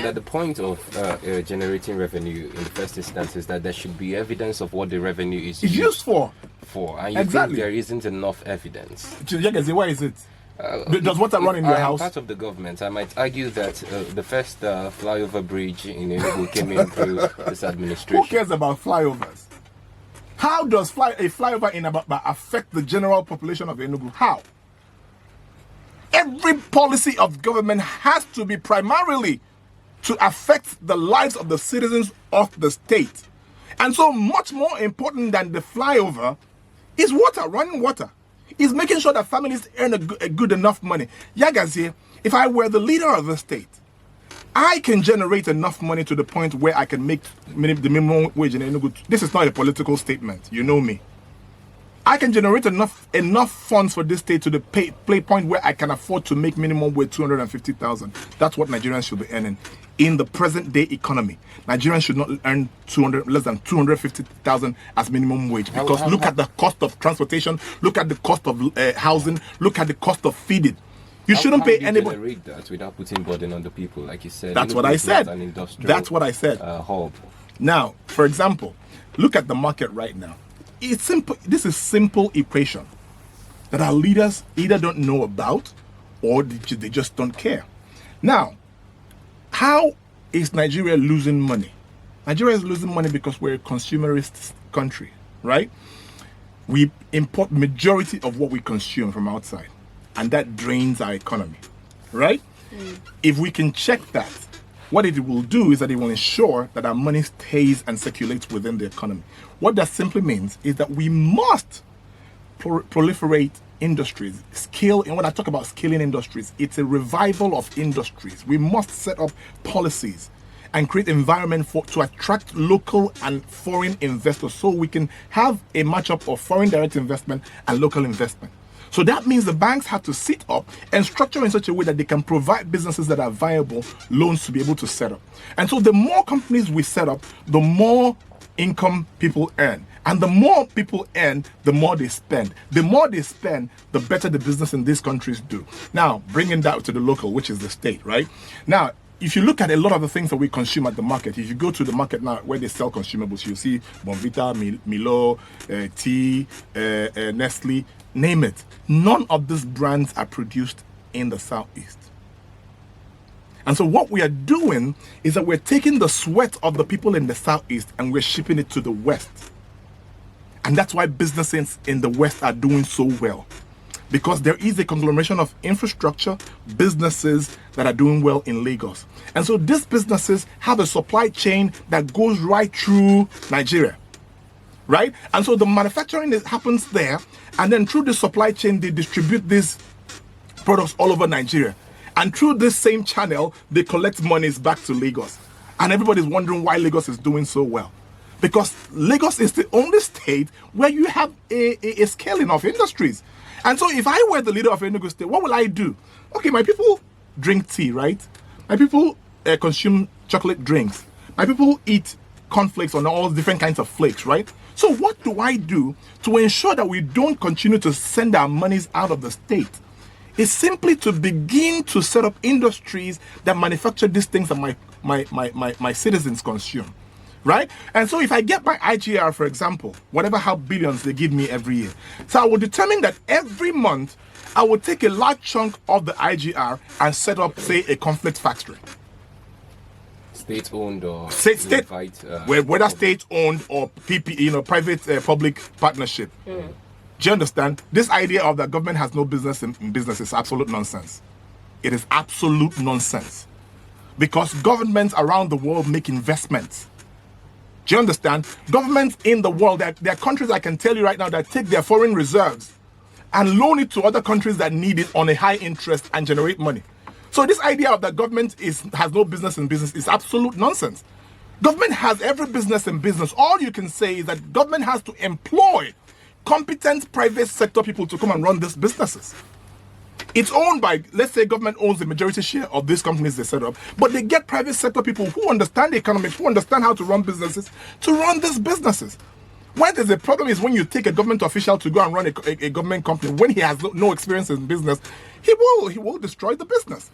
At the point of generating revenue in the first instance is that there should be evidence of what the revenue is used for. And you think there isn't enough evidence. Why is it? Does water run in your house? Part of the government. I might argue that the first flyover bridge in Enugu came in through this administration. Who cares about flyovers? How does a flyover in Ababa affect the general population of Enugu? How? Every policy of government has to be primarily to affect the lives of the citizens of the state. And so much more important than the flyover is water, running water. Is making sure that families earn a good enough money. Yagazie, if I were the leader of the state, I can generate enough money to the point where I can make the minimum wage in Enugu. This is not a political statement. You know me. I can generate enough funds for this state to the play point where I can afford to make minimum wage 250,000. That's what Nigerians should be earning. In the present day economy, Nigerians should not earn less than 250,000 as minimum wage. Because look at the cost of transportation, look at the cost of housing, look at the cost of feeding. You shouldn't pay anybody. Generate that without putting burden on the people, like you said. That's what I said. That's what I said. Hub. Now, for example, look at the market right now. It's simple. This is simple equation that our leaders either don't know about or they just don't care. Now, how is Nigeria losing money? Nigeria is losing money because we're a consumerist country, right? We import majority of what we consume from outside, and that drains our economy, right? If we can check that, what it will do is that it will ensure that our money stays and circulates within the economy. What that simply means is that we must proliferate industries, and when I talk about scaling industries, it's a revival of industries. We must set up policies and create environment to attract local and foreign investors so we can have a matchup of foreign direct investment and local investment. So that means the banks have to sit up and structure in such a way that they can provide businesses that are viable loans to be able to set up. And so the more companies we set up, the more income people earn. And the more people earn, the more they spend. The more they spend, the better the business in these countries do. Now, bringing that to the local, which is the state, right? Now, if you look at a lot of the things that we consume at the market, if you go to the market now where they sell consumables, you see Bonvita, Milo, tea, Nestle, name it. None of these brands are produced in the Southeast. And so what we are doing is that we're taking the sweat of the people in the Southeast and we're shipping it to the West. And that's why businesses in the West are doing so well. Because there is a conglomeration of infrastructure, businesses that are doing well in Lagos. And so these businesses have a supply chain that goes right through Nigeria. Right? And so the manufacturing happens there, and then through the supply chain, they distribute these products all over Nigeria. And through this same channel, they collect monies back to Lagos. And everybody's wondering why Lagos is doing so well. Because Lagos is the only state where you have a scaling of industries. And so if I were the leader of Enugu State, what will I do? Okay, my people drink tea, right? My people consume chocolate drinks. My people eat cornflakes on all different kinds of flakes, right? So what do I do to ensure that we don't continue to send our monies out of the state? It's simply to begin to set up industries that manufacture these things that my citizens consume, right? And so if I get my IGR, for example, how billions they give me every year, so I will determine that every month I will take a large chunk of the IGR and set up, say, a conflict factory. State-owned or whether state-owned or PP, private public partnership. Do you understand? This idea of that government has no business in business is absolute nonsense. It is absolute nonsense. Because governments around the world make investments. Do you understand? Governments in the world, there are countries I can tell you right now that take their foreign reserves and loan it to other countries that need it on a high interest and generate money. So this idea of that government has no business in business is absolute nonsense. Government has every business in business. All you can say is that government has to employ competent private sector people to come and run these businesses. It's owned by, let's say government owns the majority share of these companies they set up, but they get private sector people who understand the economics, who understand how to run businesses, to run these businesses. Where there's a problem is when you take a government official to go and run a government company, when he has no experience in business, he will destroy the business.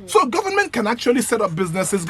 So government can actually set up businesses.